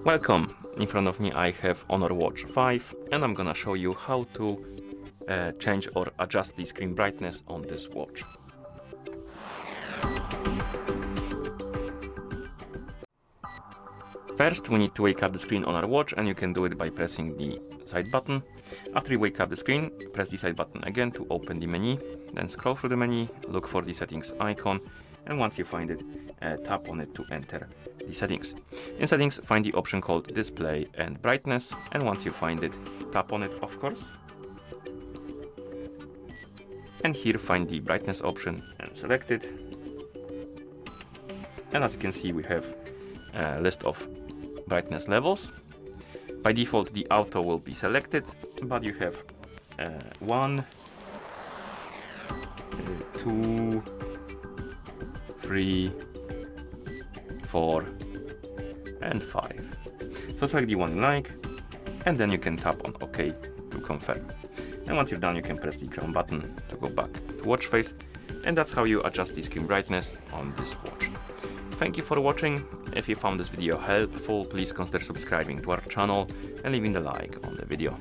Welcome! In front of me I have Honor Watch 5 and I'm gonna show you how to change or adjust the screen brightness on this watch. First we need to wake up the screen on our watch, and you can do it by pressing the side button. After you wake up the screen, press the side button again to open the menu, then scroll through the menu, look for the settings icon, and once you find it, tap on it to enter the settings. In settings, find the option called display and brightness, and once you find it, tap on it of course. And here find the brightness option and select it. And as you can see, we have a list of brightness levels. By default, the auto will be selected, but you have 1, 2, 3, 4, and 5. So select the one you like, and then you can tap on OK to confirm. And once you're done, you can press the crown button to go back to watch face, and that's how you adjust the screen brightness on this watch. Thank you for watching. If you found this video helpful, please consider subscribing to our channel and leaving a like on the video.